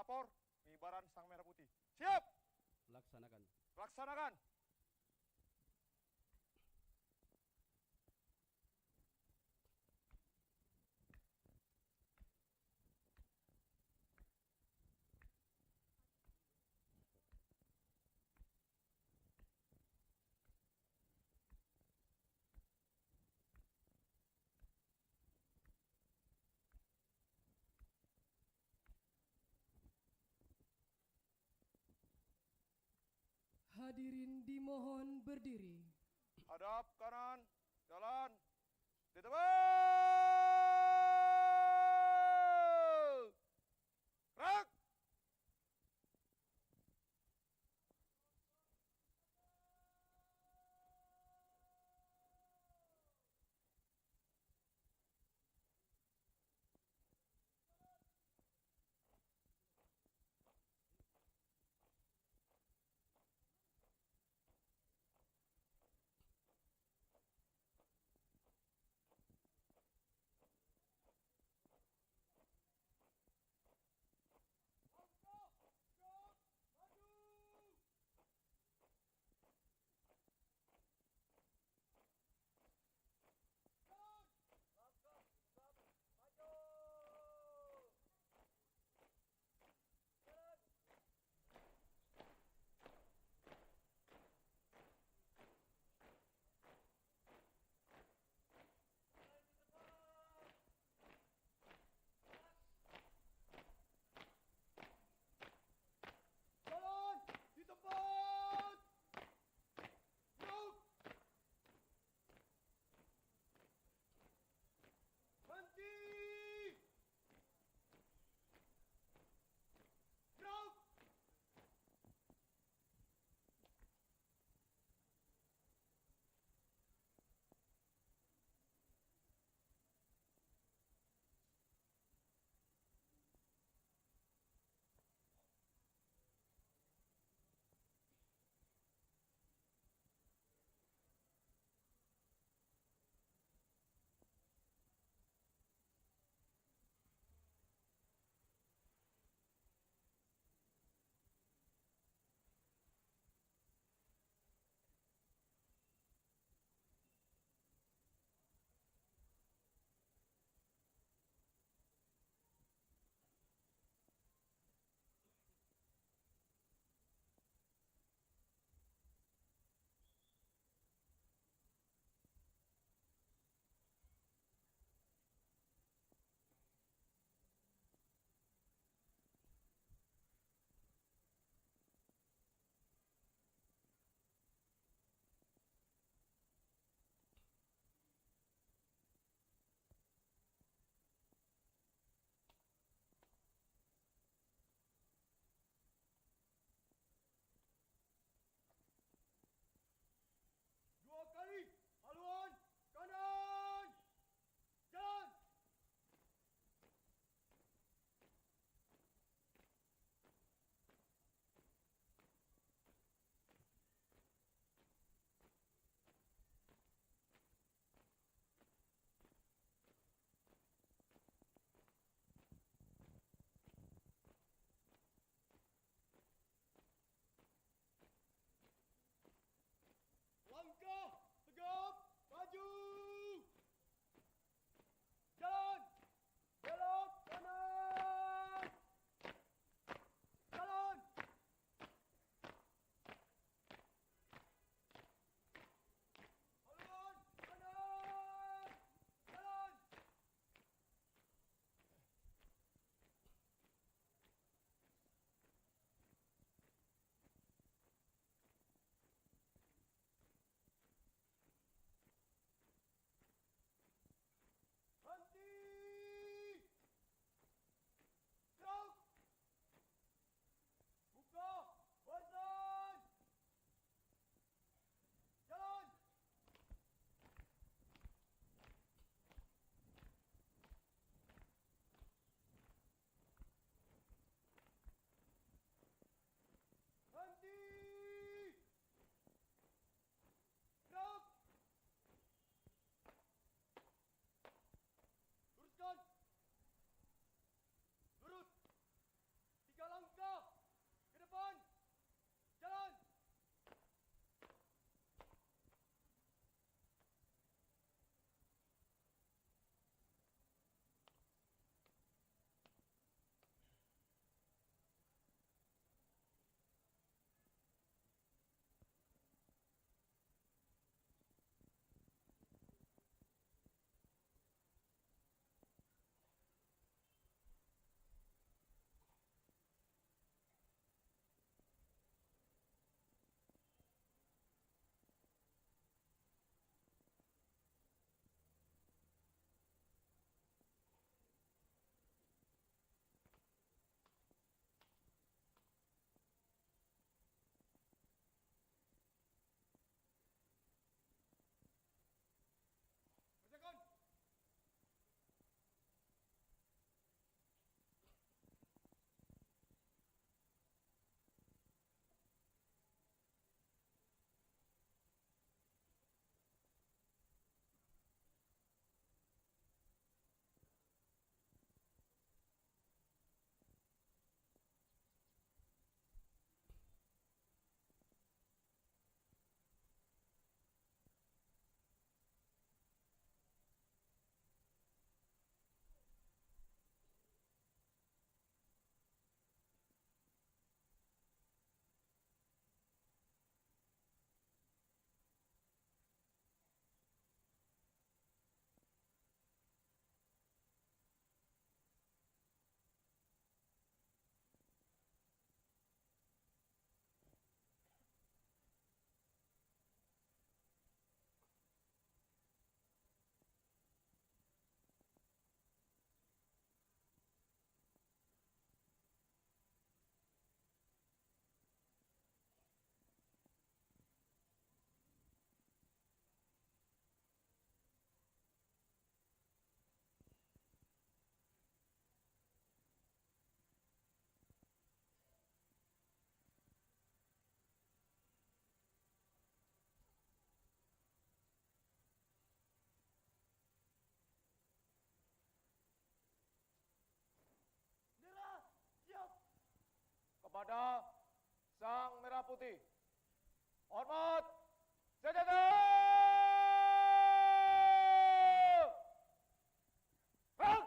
melapor pengibaran Sang Merah Putih. Siap! Laksanakan. Laksanakan. Hadirin dimohon berdiri. Hadap kanan, jalan. Ditebal. Gerak. Merah Putih. Hormat, senjata! Perang!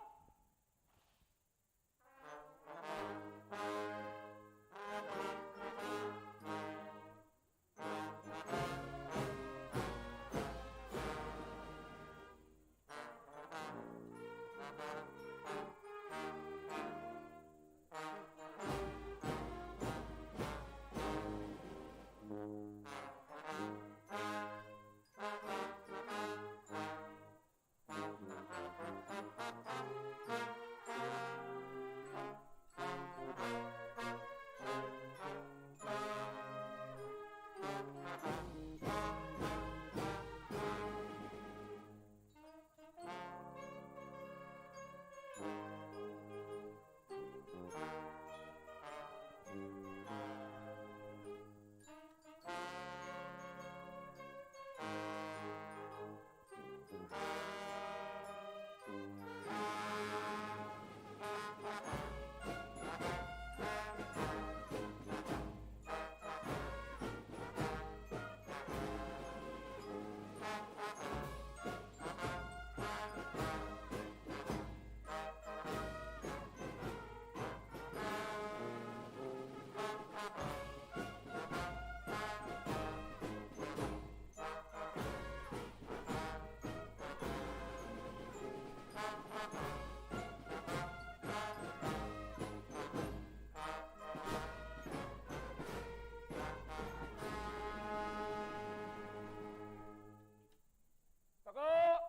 Tegak,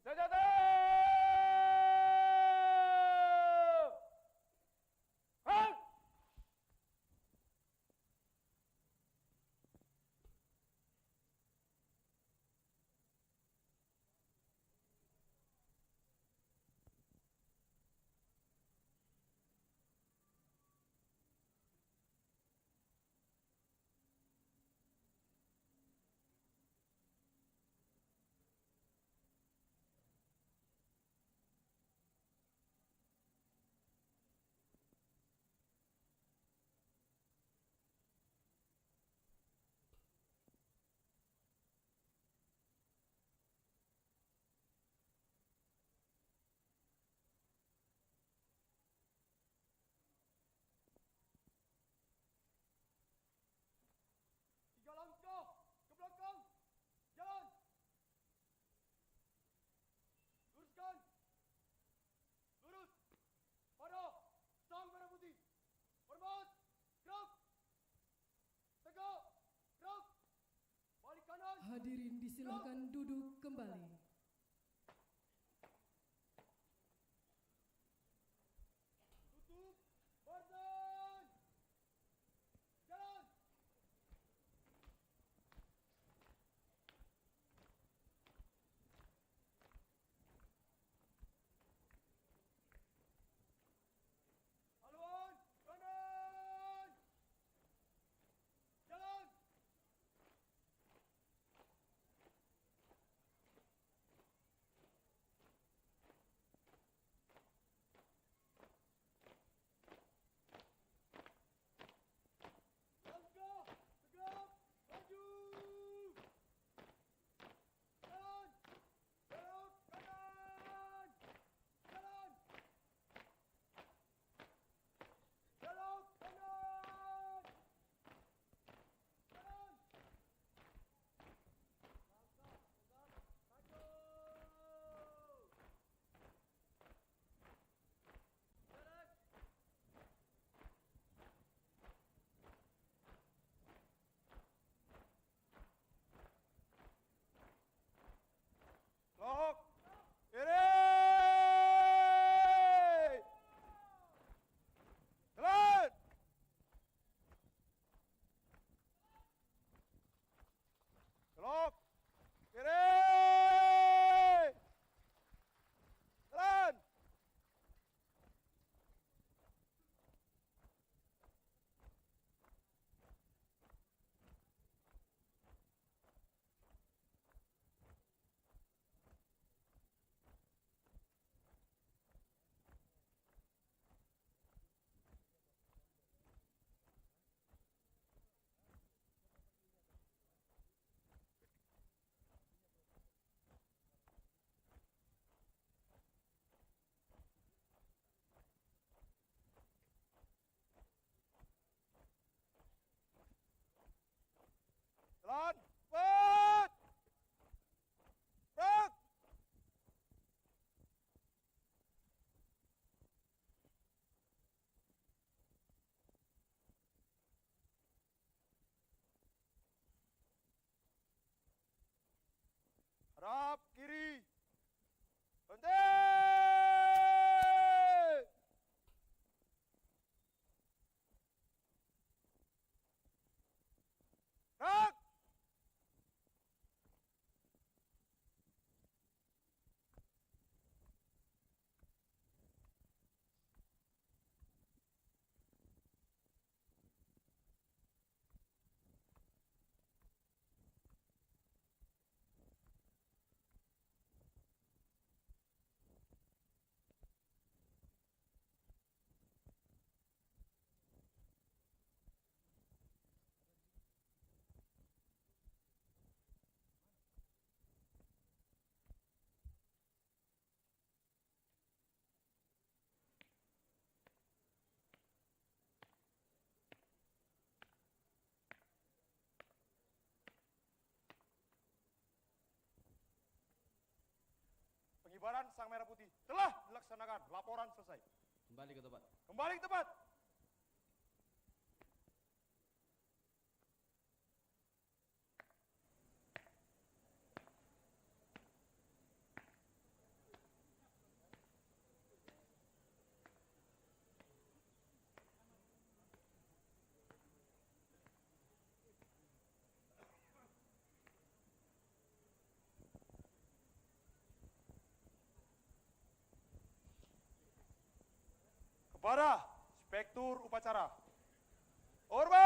senjata! Perang! Tiga langkah ke belakang. Jalan. Luruskan. Lurus. Pada Sang Merah Putih. Hormat. Gerak. Tegak. Gerak. Balik kanan. Hadirin disilakan duduk kembali. Tutup. Barzan. Jalan. Haluan. Kanan. Jalan. Jalan. Cepat. Gerak. Hadap kiri. Berhenti. Gerak. Pengibaran sang merah putih telah dilaksanakan. Laporan selesai. Kembali ke tempat. Kembali ke tempat. Kepada Inspektur Upacara. Hormat!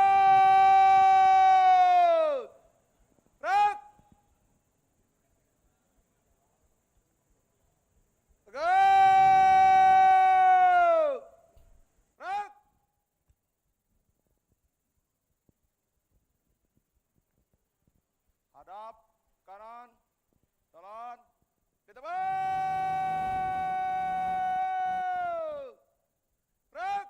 Gerak! Tegak! Gerak! Hadap kanan, jalan, di tempat. Gerak!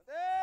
Berhenti!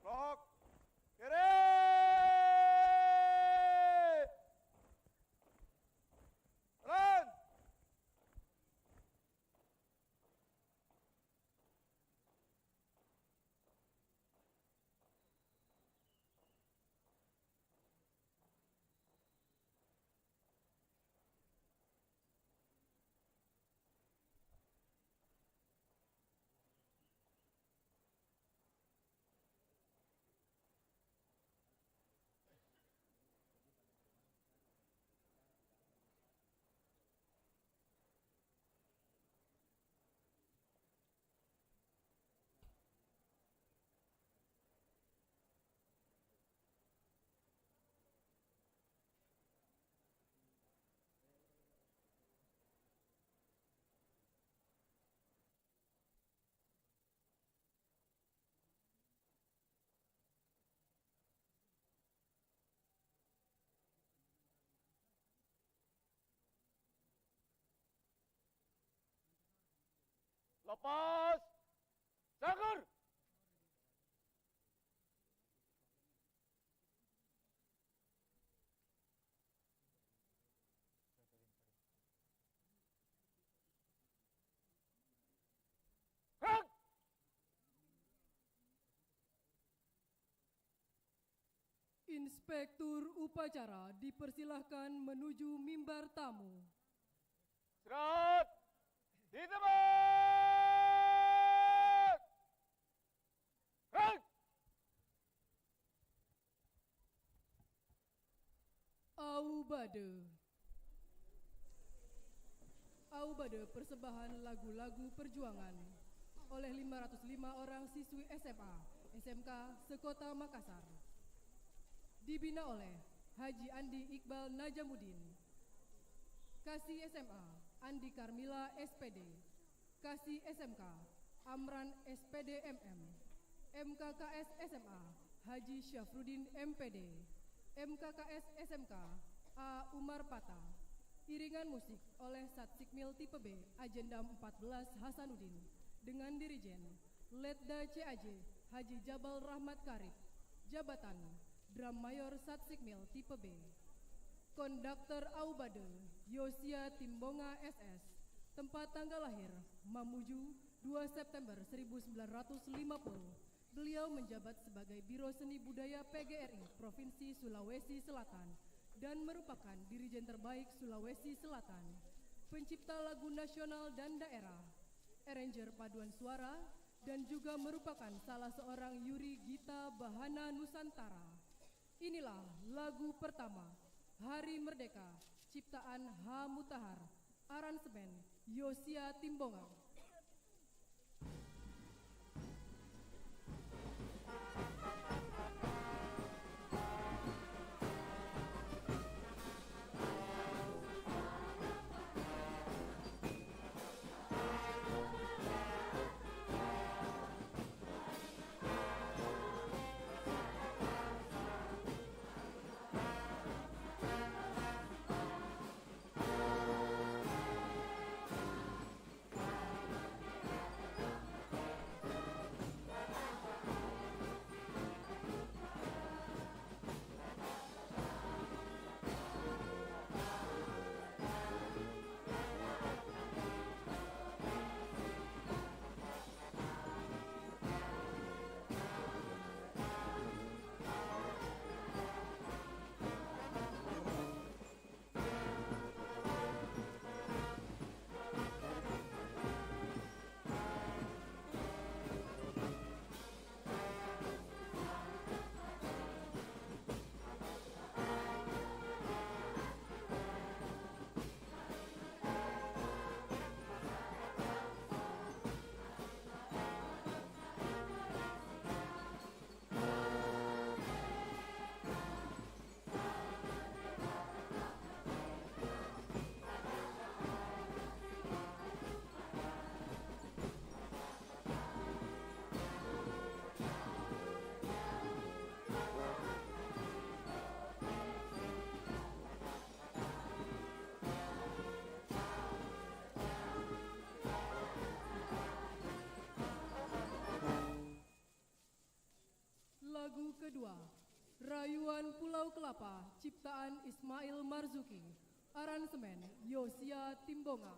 Blok. Kiri. Jalan. Lepas. Cager. Gerak. Inspektur upacara dipersilahkan menuju mimbar tamu. Istirahat. Di tempat. Gerak. Aubade. Aubade persembahan lagu-lagu perjuangan oleh 505 orang siswi SMA, SMK sekota Makassar. Dibina oleh Haji Andi Iqbal Najamuddin, Kasih SMA Andi Karmila SPD, Kasih SMK Amran SPD MM, MKKS SMA Haji Syafruddin MPD, MKKS SMK A Umar Pata. Iringan musik oleh Satsikmil Tipe B Ajendam 14 Hasanuddin dengan dirijen Letda CAJ Haji Jabal Rahmat Karib. Jabatan Drum Mayor Satsikmil Tipe B. Konduktor Aubade Yosia Timbonga SS. Tempat tanggal lahir Mamuju 2 September 1950. Beliau menjabat sebagai Biro Seni Budaya PGRI Provinsi Sulawesi Selatan dan merupakan dirijen terbaik Sulawesi Selatan, pencipta lagu nasional dan daerah, arranger paduan suara, dan juga merupakan salah seorang Yuri Gita Bahana Nusantara. Inilah lagu pertama, Hari Merdeka, ciptaan H. Mutahar, aransemen Yosia Timbonga. Kelapa ciptaan Ismail Marzuki, aransemen Yosia Timbonga.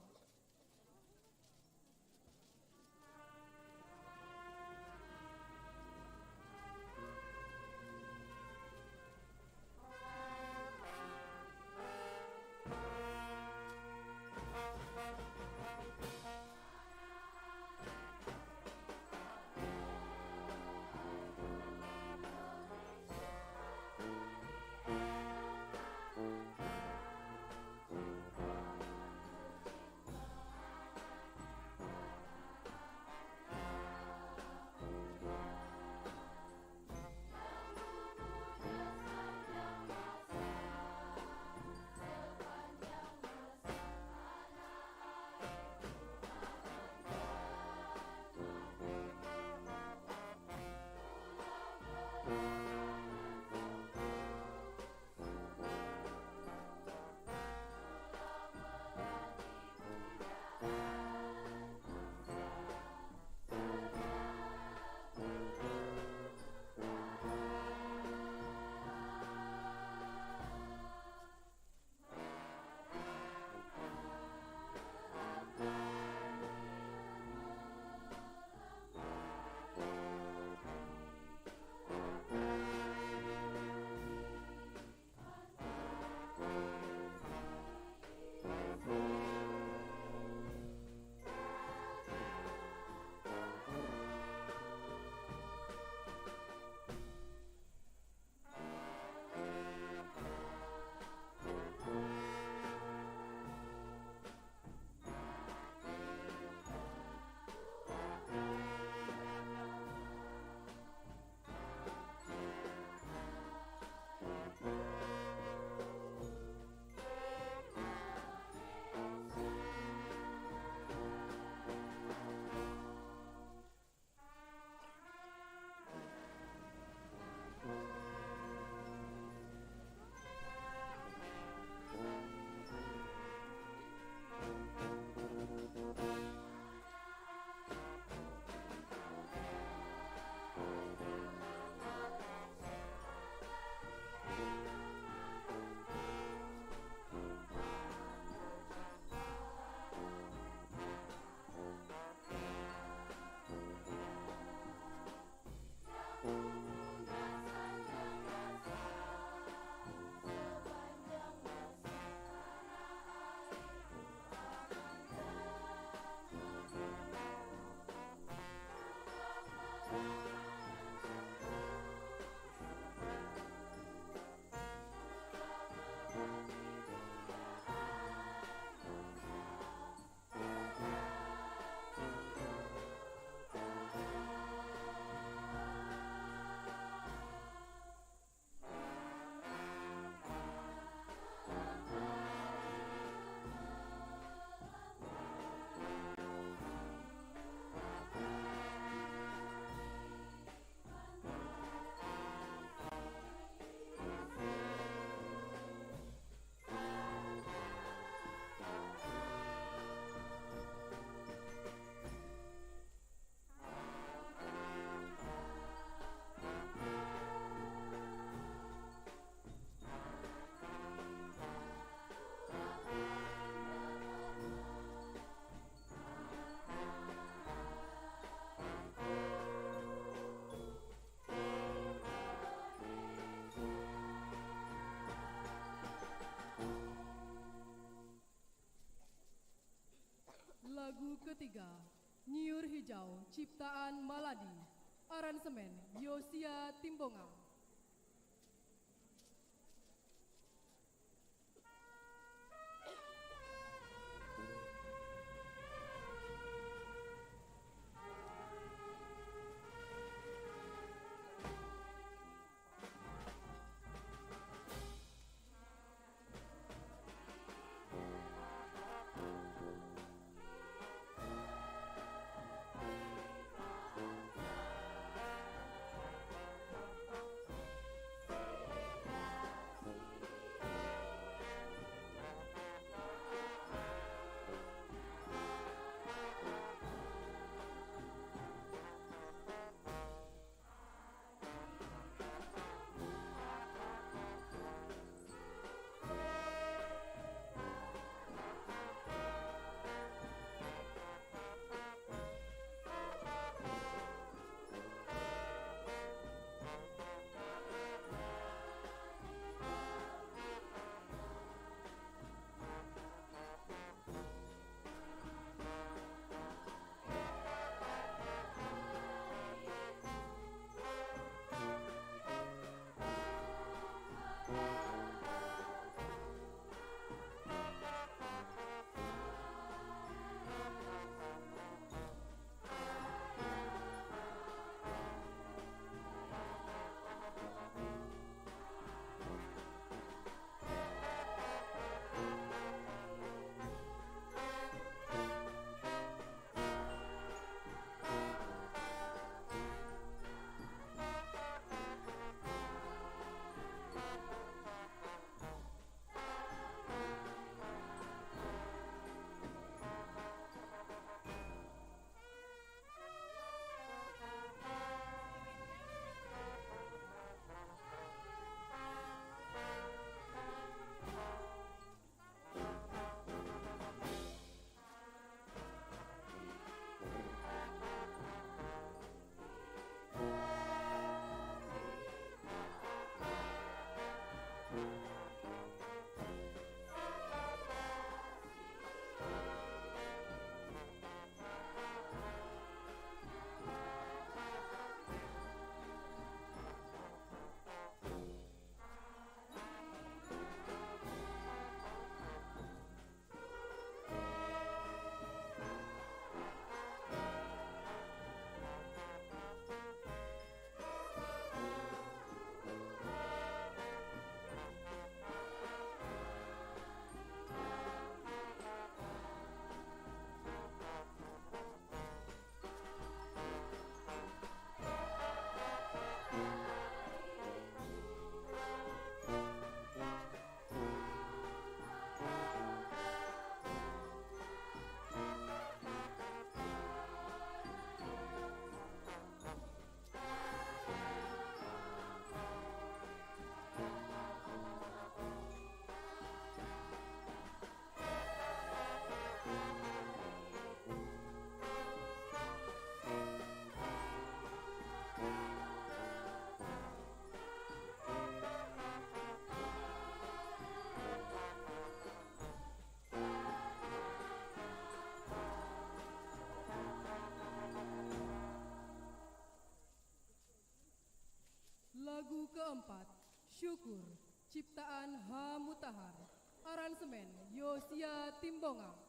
Lagu ketiga, Nyiur Hijau ciptaan Maladi, aransemen Yosia Timbonga. Syukur, ciptaan H. Mutahar, aransemen Yosia Timbonga.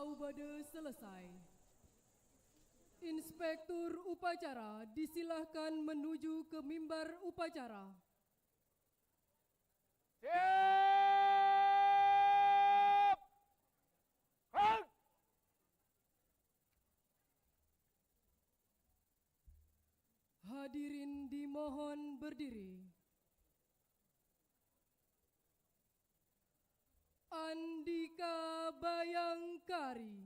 Aubade selesai. Inspektur upacara disilahkan menuju ke mimbar upacara. Siap! Hang! Hadirin dimohon berdiri. Andika Bayangkari.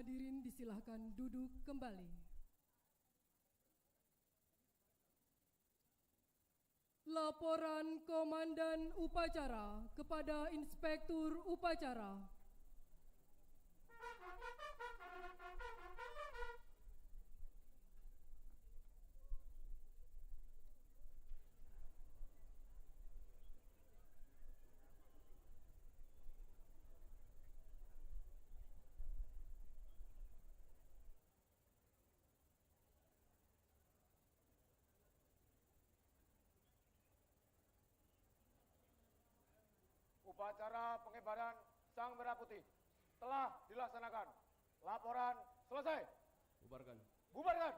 Hadirin disilahkan duduk kembali. Laporan Komandan Upacara kepada Inspektur Upacara. Upacara pengibaran Sang Merah Putih telah dilaksanakan. Laporan selesai. Bubarkan. Bubarkan.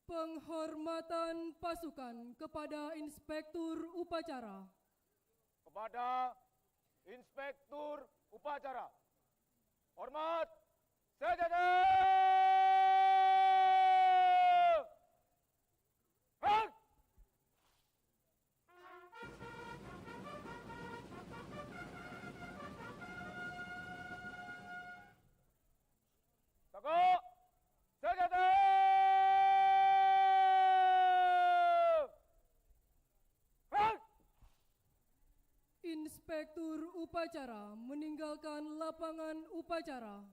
Penghormatan pasukan kepada Inspektur Upacara. Kepada Inspektur Upacara. Hormat sejajar. Hak! Tegak sejajar. Hak! Inspektur Upacara meninggalkan lapangan upacara.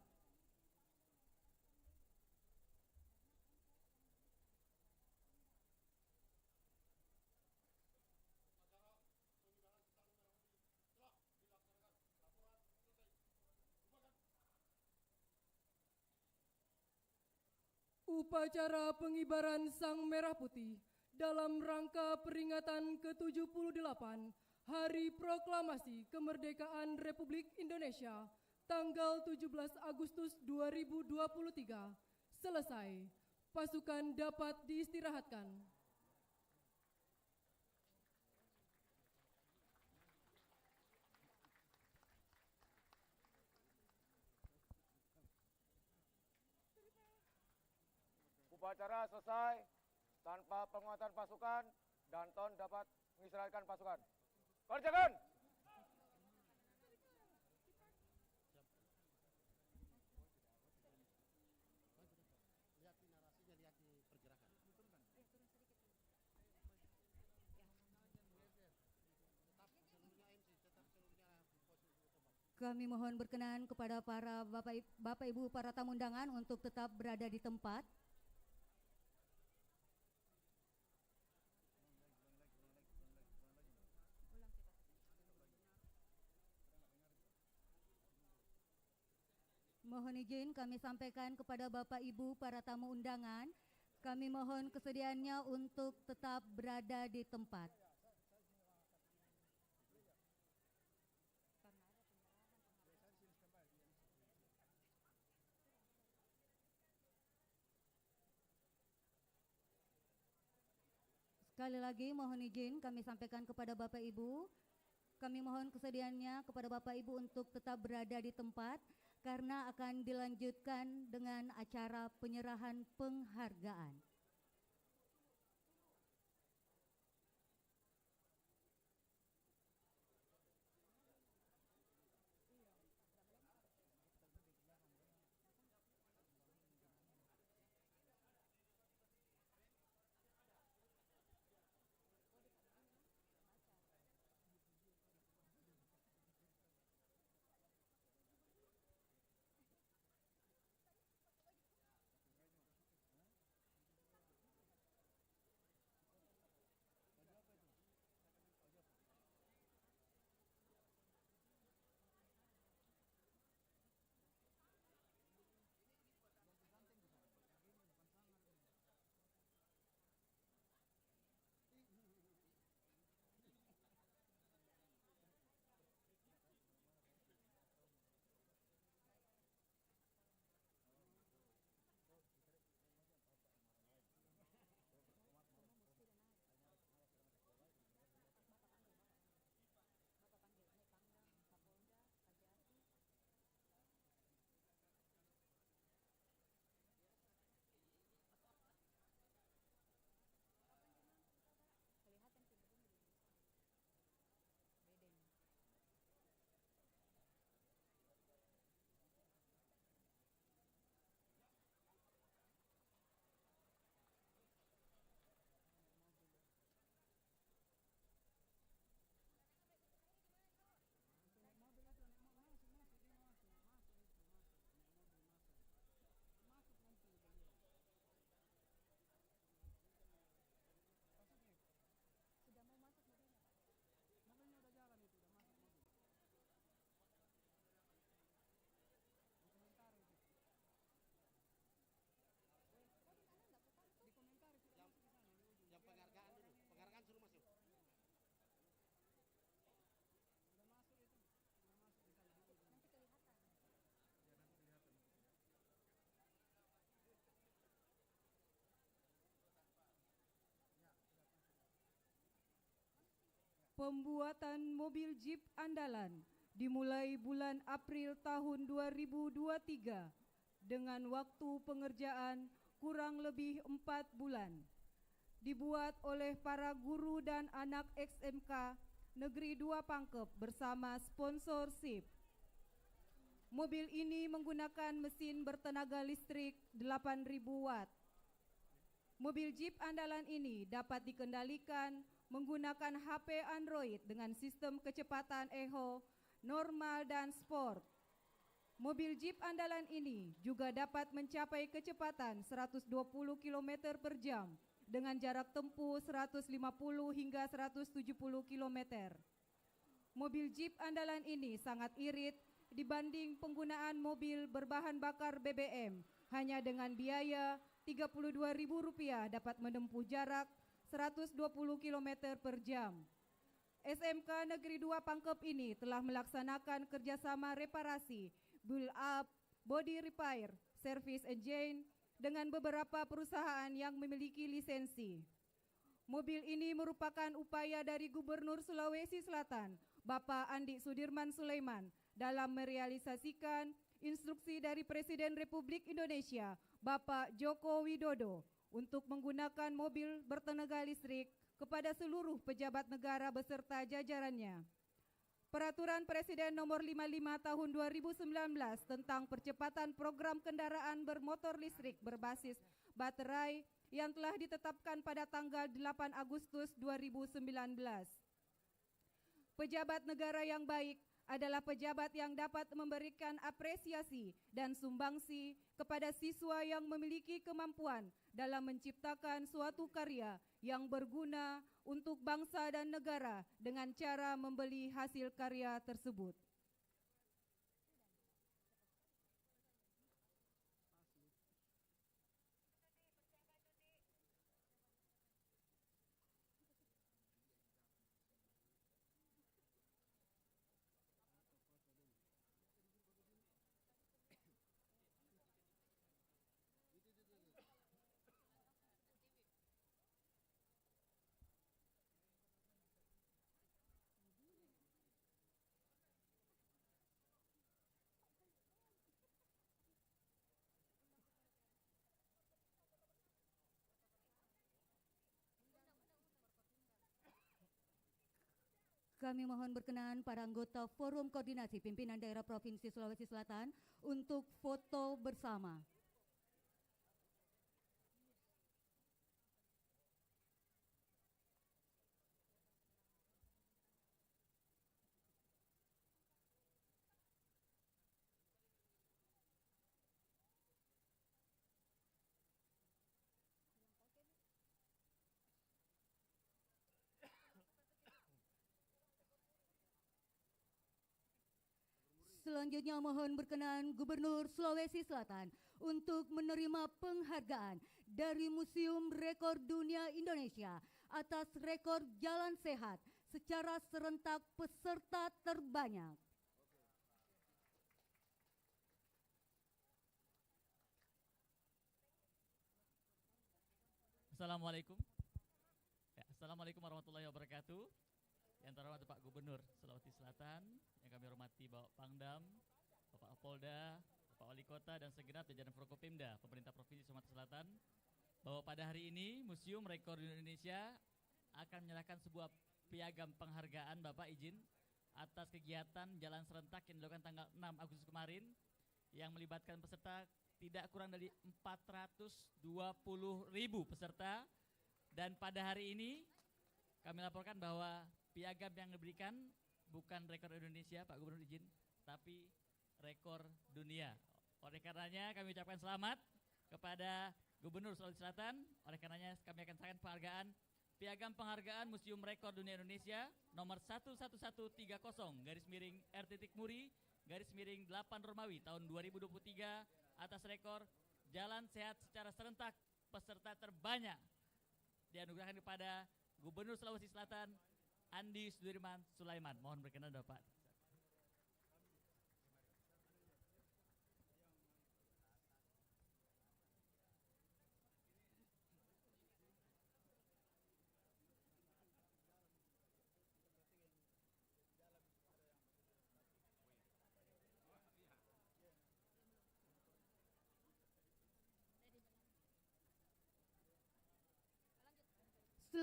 Upacara pengibaran Sang Merah Putih dalam rangka peringatan ke-78 Hari Proklamasi Kemerdekaan Republik Indonesia tanggal 17 Agustus 2023 selesai. Pasukan dapat diistirahatkan. Upacara selesai tanpa penguatan pasukan dan TON dapat mengistirahatkan pasukan. Kerjakan! Kami mohon berkenan kepada para Bapak Ibu para tamu undangan untuk tetap berada di tempat. Mohon izin kami sampaikan kepada Bapak Ibu para tamu undangan, kami mohon kesediaannya untuk tetap berada di tempat. Sekali lagi mohon izin kami sampaikan kepada Bapak Ibu, kami mohon kesediaannya kepada Bapak Ibu untuk tetap berada di tempat karena akan dilanjutkan dengan acara penyerahan penghargaan. Pembuatan mobil Jeep andalan dimulai bulan April tahun 2023 dengan waktu pengerjaan kurang lebih 4 bulan. Dibuat oleh para guru dan anak SMK Negeri 2 Pangkep bersama sponsorship. Mobil ini menggunakan mesin bertenaga listrik 8.000 watt. Mobil Jeep andalan ini dapat dikendalikan menggunakan HP Android dengan sistem kecepatan Echo, normal dan sport. Mobil Jeep andalan ini juga dapat mencapai kecepatan 120 km per jam dengan jarak tempuh 150 hingga 170 km. Mobil Jeep andalan ini sangat irit dibanding penggunaan mobil berbahan bakar BBM. Hanya dengan biaya Rp32.000 dapat menempuh jarak 120 km per jam. SMK Negeri 2 Pangkep ini telah melaksanakan kerjasama reparasi, build up, body repair, service engine dengan beberapa perusahaan yang memiliki lisensi. Mobil ini merupakan upaya dari Gubernur Sulawesi Selatan, Bapak Andi Sudirman Sulaiman, dalam merealisasikan instruksi dari Presiden Republik Indonesia, Bapak Joko Widodo, untuk menggunakan mobil bertenaga listrik kepada seluruh pejabat negara beserta jajarannya. Peraturan Presiden Nomor 55 Tahun 2019 tentang percepatan program kendaraan bermotor listrik berbasis baterai yang telah ditetapkan pada tanggal 8 Agustus 2019. Pejabat negara yang baik adalah pejabat yang dapat memberikan apresiasi dan sumbangsi kepada siswa yang memiliki kemampuan dalam menciptakan suatu karya yang berguna untuk bangsa dan negara dengan cara membeli hasil karya tersebut. Kami mohon berkenan para anggota Forum Koordinasi Pimpinan Daerah Provinsi Sulawesi Selatan untuk foto bersama. Selanjutnya mohon berkenan Gubernur Sulawesi Selatan untuk menerima penghargaan dari Museum Rekor Dunia Indonesia atas rekor jalan sehat secara serentak peserta terbanyak. Assalamualaikum. Assalamualaikum warahmatullahi wabarakatuh. Yang terhormat Pak Gubernur Sulawesi Selatan, yang kami hormati Bapak Pangdam, Bapak Polda, Bapak Wali Kota dan segenap jajaran Forkopimda, Pemerintah Provinsi Sumatera Selatan, bahwa pada hari ini Museum Rekor Indonesia akan menyerahkan sebuah piagam penghargaan, Bapak izin, atas kegiatan jalan serentak yang dilakukan tanggal 6 Agustus kemarin yang melibatkan peserta tidak kurang dari 420.000 peserta, dan pada hari ini kami laporkan bahwa piagam yang diberikan bukan rekor Indonesia, Pak Gubernur izin, tapi rekor dunia. Oleh karenanya kami ucapkan selamat kepada Gubernur Sulawesi Selatan. Oleh karenanya kami akan serahkan penghargaan Piagam Penghargaan Museum Rekor Dunia Indonesia nomor 11130 /Muri/8 Romawi tahun 2023 atas rekor jalan sehat secara serentak peserta terbanyak dianugerahkan kepada Gubernur Sulawesi Selatan Andi Sudirman Sulaiman. Mohon berkenan Bapak.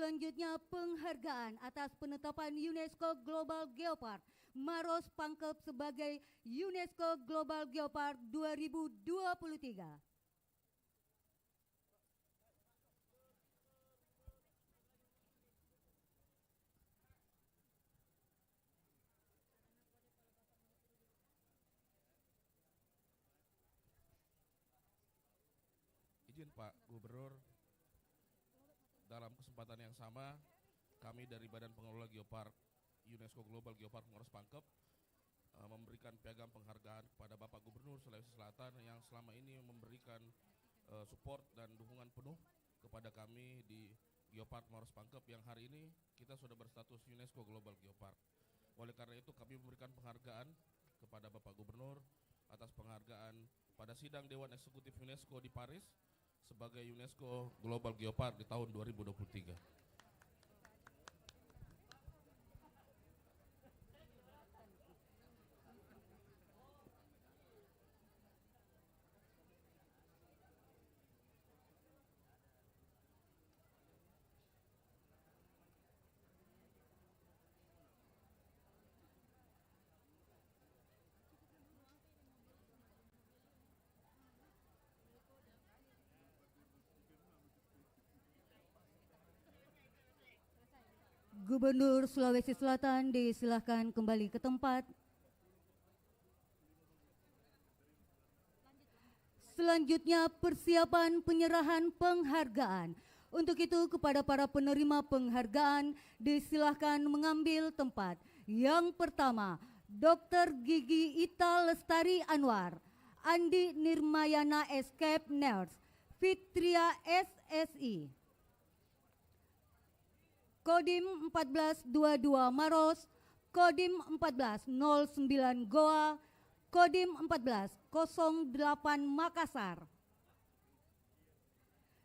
Selanjutnya penghargaan atas penetapan UNESCO Global Geopark Maros Pangkep sebagai UNESCO Global Geopark 2023. Izin Pak Gubernur, dalam kesempatan yang sama, kami dari Badan Pengelola Geopark UNESCO Global Geopark Maros Pangkep memberikan piagam penghargaan kepada Bapak Gubernur Sulawesi Selatan yang selama ini memberikan support dan dukungan penuh kepada kami di Geopark Maros Pangkep yang hari ini kita sudah berstatus UNESCO Global Geopark. Oleh karena itu kami memberikan penghargaan kepada Bapak Gubernur atas penghargaan pada sidang Dewan Eksekutif UNESCO di Paris sebagai UNESCO Global Geopark di tahun 2023. Gubernur Sulawesi Selatan disilahkan kembali ke tempat. Selanjutnya persiapan penyerahan penghargaan. Untuk itu kepada para penerima penghargaan disilahkan mengambil tempat. Yang pertama, Dr. Gigi Ita Lestari Anwar, Andi Nirmayana Escape Nurse, Fitria SSI. Kodim 1422 Maros, Kodim 1409 Goa, Kodim 1408 Makassar.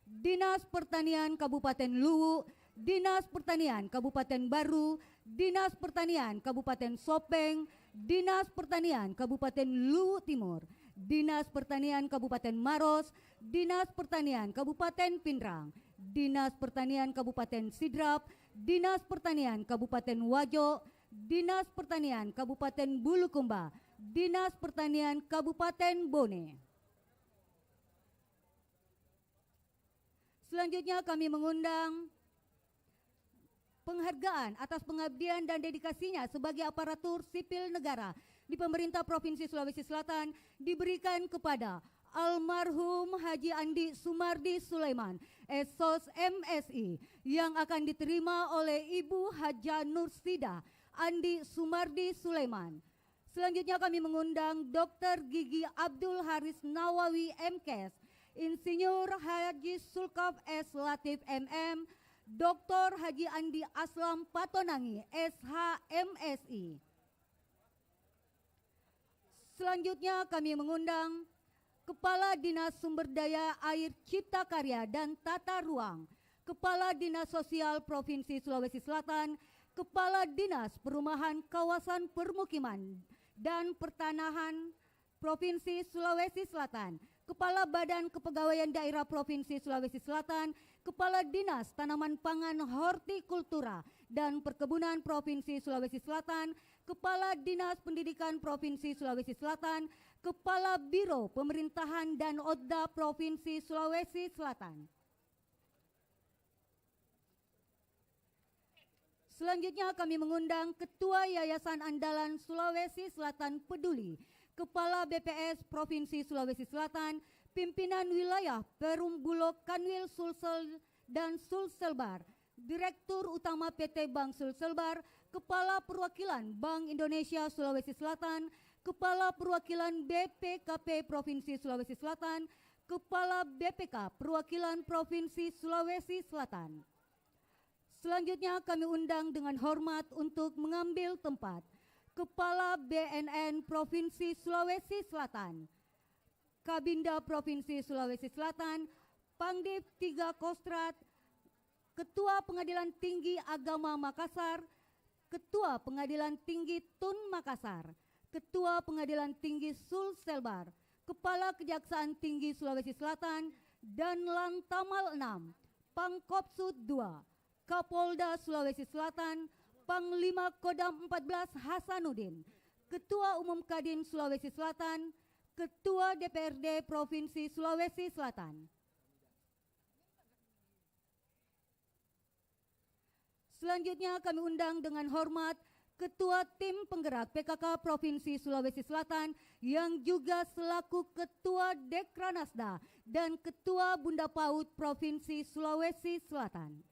Dinas Pertanian Kabupaten Luwu, Dinas Pertanian Kabupaten Baru, Dinas Pertanian Kabupaten Sopeng, Dinas Pertanian Kabupaten Luwu Timur, Dinas Pertanian Kabupaten Maros, Dinas Pertanian Kabupaten Pindrang, Dinas Pertanian Kabupaten Sidrap, Dinas Pertanian Kabupaten Wajo, Dinas Pertanian Kabupaten Bulukumba, Dinas Pertanian Kabupaten Bone. Selanjutnya kami mengundang penghargaan atas pengabdian dan dedikasinya sebagai aparatur sipil negara di pemerintah Provinsi Sulawesi Selatan diberikan kepada almarhum Haji Andi Sumardi Sulaiman, Esos MSI, yang akan diterima oleh Ibu Haja Nursida Andi Sumardi Sulaiman. Selanjutnya kami mengundang Dr. Gigi Abdul Haris Nawawi MKes, Insinyur Haji Sulkaf S. Latif MM, Dr. Haji Andi Aslam Patonangi SHMSI. Selanjutnya kami mengundang Kepala Dinas Sumber Daya Air Cipta Karya dan Tata Ruang, Kepala Dinas Sosial Provinsi Sulawesi Selatan, Kepala Dinas Perumahan Kawasan Permukiman dan Pertanahan Provinsi Sulawesi Selatan, Kepala Badan Kepegawaian Daerah Provinsi Sulawesi Selatan, Kepala Dinas Tanaman Pangan Hortikultura dan Perkebunan Provinsi Sulawesi Selatan, Kepala Dinas Pendidikan Provinsi Sulawesi Selatan, Kepala Biro Pemerintahan dan Odda Provinsi Sulawesi Selatan. Selanjutnya kami mengundang Ketua Yayasan Andalan Sulawesi Selatan Peduli, Kepala BPS Provinsi Sulawesi Selatan, Pimpinan Wilayah Perumbulok Kanwil Sulsel dan Sulselbar, Direktur Utama PT Bank Sulselbar, Kepala Perwakilan Bank Indonesia Sulawesi Selatan, Kepala Perwakilan BPKP Provinsi Sulawesi Selatan, Kepala BPK Perwakilan Provinsi Sulawesi Selatan. Selanjutnya kami undang dengan hormat untuk mengambil tempat Kepala BNN Provinsi Sulawesi Selatan, Kabinda Provinsi Sulawesi Selatan, Pangdip 3 Kostrat, Ketua Pengadilan Tinggi Agama Makassar, Ketua Pengadilan Tinggi Tun Makassar, Ketua Pengadilan Tinggi Sulselbar, Kepala Kejaksaan Tinggi Sulawesi Selatan, dan Lantamal 6, Pangkopsud 2, Kapolda Sulawesi Selatan, Panglima Kodam 14 Hasanuddin, Ketua Umum Kadin Sulawesi Selatan, Ketua DPRD Provinsi Sulawesi Selatan. Selanjutnya kami undang dengan hormat Ketua Tim Penggerak PKK Provinsi Sulawesi Selatan yang juga selaku Ketua Dekranasda dan Ketua Bunda PAUD Provinsi Sulawesi Selatan.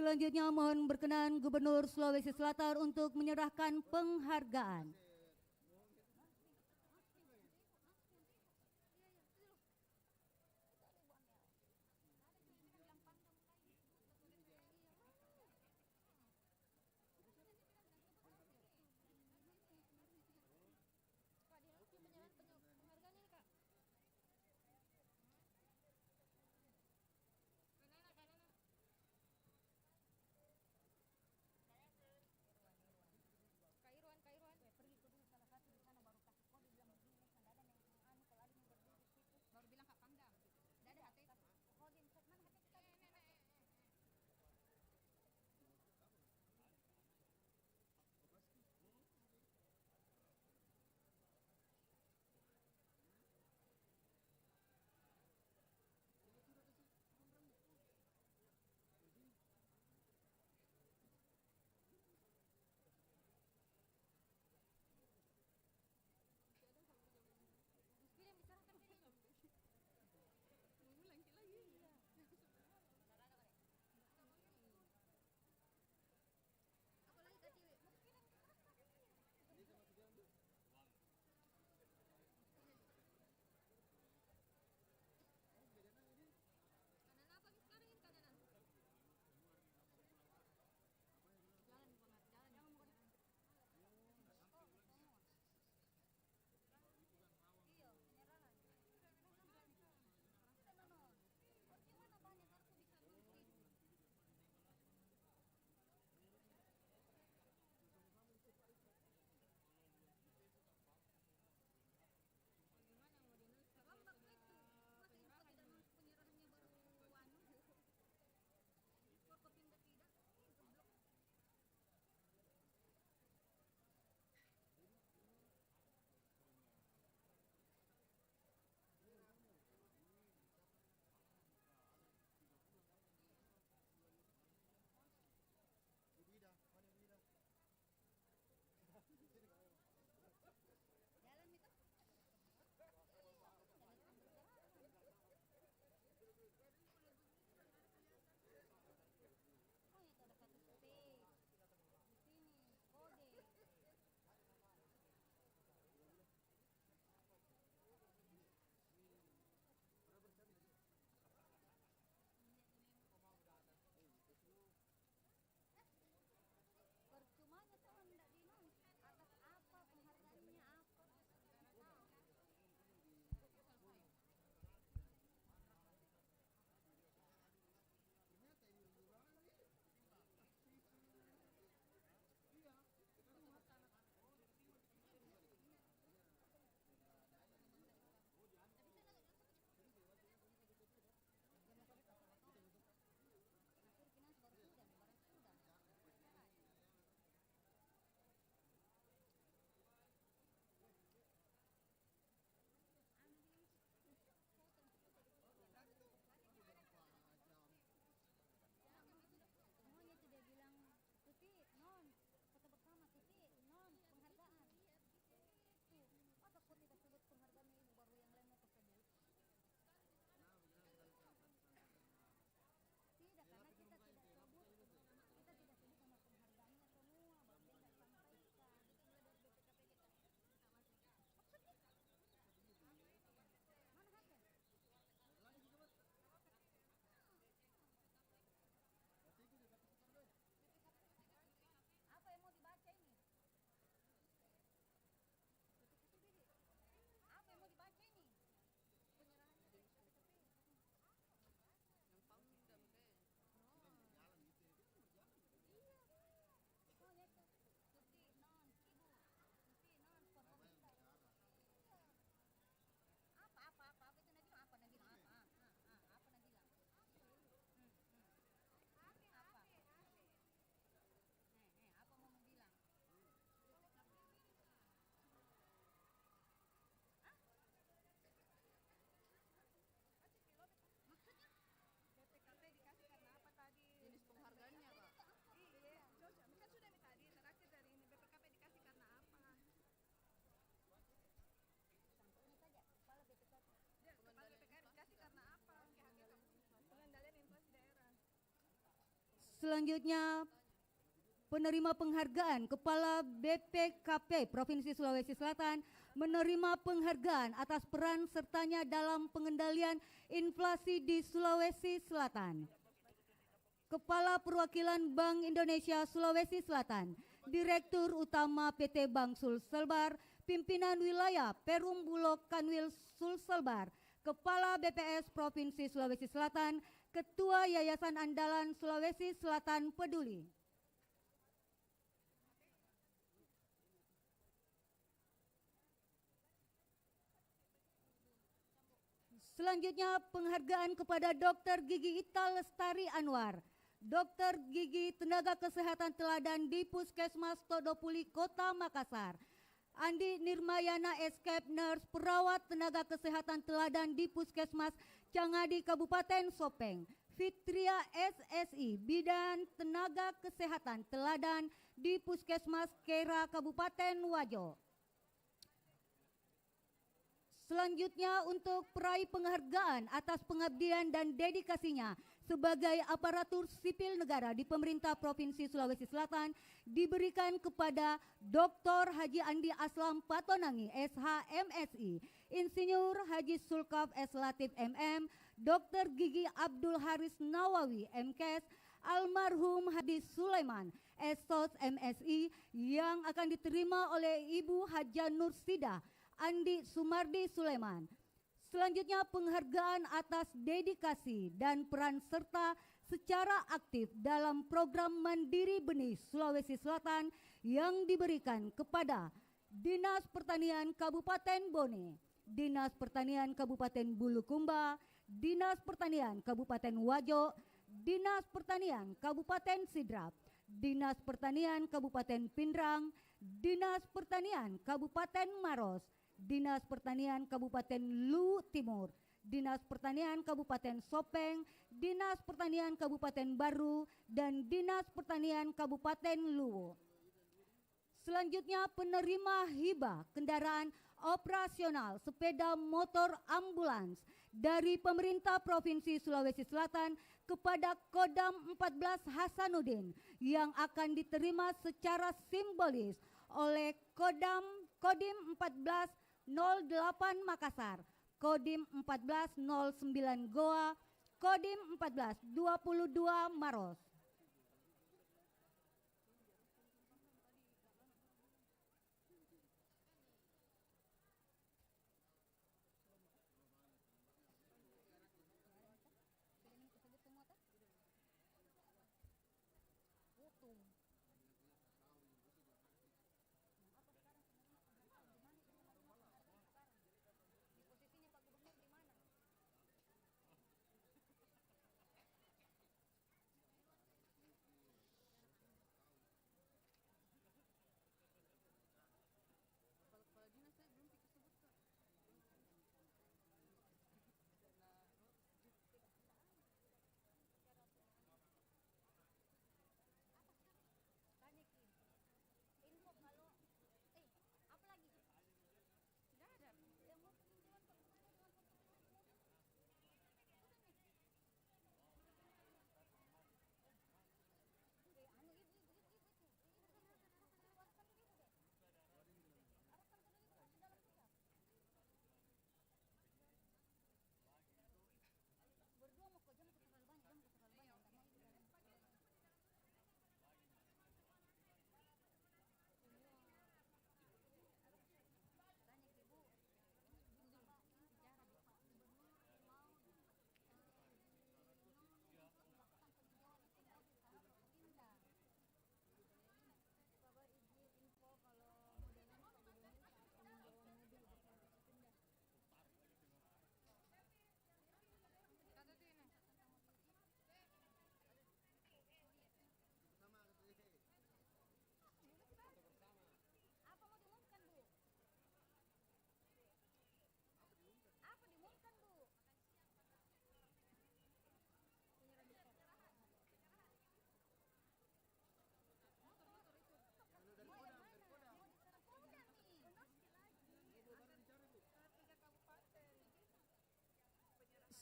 Selanjutnya mohon berkenan Gubernur Sulawesi Selatan untuk menyerahkan penghargaan. Selanjutnya, penerima penghargaan Kepala BPKP Provinsi Sulawesi Selatan menerima penghargaan atas peran sertanya dalam pengendalian inflasi di Sulawesi Selatan. Kepala Perwakilan Bank Indonesia Sulawesi Selatan, Direktur Utama PT Bank Sulselbar, Pimpinan Wilayah Perum Bulog Kanwil Sulselbar, Kepala BPS Provinsi Sulawesi Selatan, Ketua Yayasan Andalan Sulawesi Selatan Peduli. Selanjutnya penghargaan kepada Dr. Gigi Ita Lestari Anwar, Dr. Gigi Tenaga Kesehatan Teladan di Puskesmas Todopuli Kota Makassar. Andi Nirmayana Escape Nurse Perawat Tenaga Kesehatan Teladan di Puskesmas Cangadi Kabupaten Sopeng. Fitria SSI Bidan Tenaga Kesehatan Teladan di Puskesmas Kera Kabupaten Wajo. Selanjutnya untuk peraih penghargaan atas pengabdian dan dedikasinya sebagai aparatur sipil negara di pemerintah Provinsi Sulawesi Selatan diberikan kepada Dr. Haji Andi Aslam Patonangi SHMSI, Insinyur Haji Sulkaf S. Latif MM, Dr. Gigi Abdul Haris Nawawi MKes, almarhum Hadi Sulaiman SOS MSI yang akan diterima oleh Ibu Haja Nursidah Andi Sumardi Sulaiman. Selanjutnya penghargaan atas dedikasi dan peran serta secara aktif dalam program Mandiri Benih Sulawesi Selatan yang diberikan kepada Dinas Pertanian Kabupaten Bone, Dinas Pertanian Kabupaten Bulukumba, Dinas Pertanian Kabupaten Wajo, Dinas Pertanian Kabupaten Sidrap, Dinas Pertanian Kabupaten Pindrang, Dinas Pertanian Kabupaten Maros, Dinas Pertanian Kabupaten Lu Timur, Dinas Pertanian Kabupaten Sopeng, Dinas Pertanian Kabupaten Baru, dan Dinas Pertanian Kabupaten Luwu. Selanjutnya penerima hibah kendaraan operasional sepeda motor ambulans dari pemerintah Provinsi Sulawesi Selatan kepada Kodam 14 Hasanuddin yang akan diterima secara simbolis oleh Kodim 14 08 Makassar, Kodim 1409 Goa, Kodim 1422 Maros.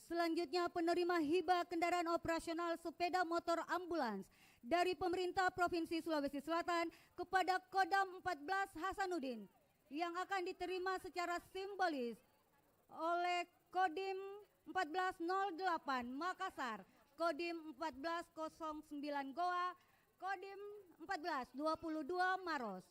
Selanjutnya penerima hibah kendaraan operasional sepeda motor ambulans dari pemerintah Provinsi Sulawesi Selatan kepada Kodam 14 Hasanuddin yang akan diterima secara simbolis oleh Kodim 1408 Makassar, Kodim 1409 Goa, Kodim 1422 Maros.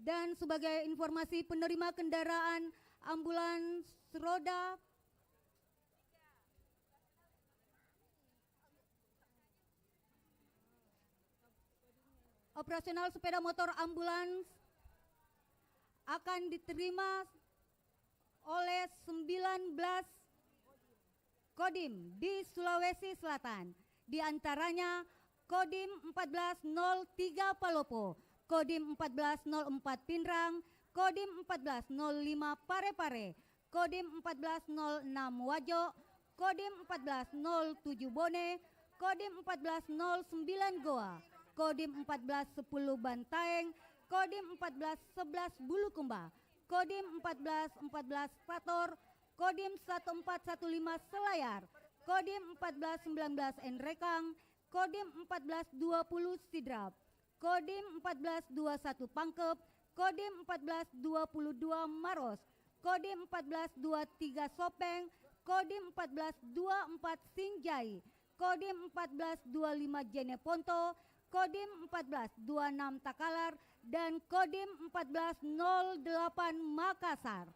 Dan sebagai informasi penerima kendaraan ambulans roda operasional sepeda motor ambulans akan diterima oleh 19 Kodim di Sulawesi Selatan, di antaranya Kodim 1403 Palopo, Kodim 1404 Pinrang, Kodim 1405 Parepare, Kodim 1406 Wajo, Kodim 1407 Bone, Kodim 1409 Goa, Kodim 1410 Bantaeng, Kodim 1411 Bulukumba, Kodim 1414 Pator, Kodim 1415 Selayar, Kodim 1419 Enrekang, Kodim 1420 Sidrap, Kodim 1421 Pangkep, Kodim 1422 Maros, Kodim 1423 Sopeng, Kodim 1424 Sinjai, Kodim 1425 Jeneponto, Kodim 1426 Takalar, dan Kodim 1408 Makassar.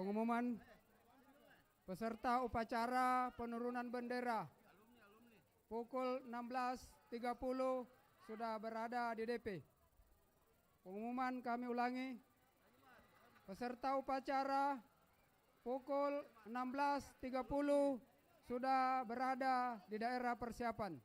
Pengumuman peserta upacara penurunan bendera pukul 16.30 sudah berada di DP. Pengumuman kami ulangi, peserta upacara pukul 16.30 sudah berada di daerah persiapan.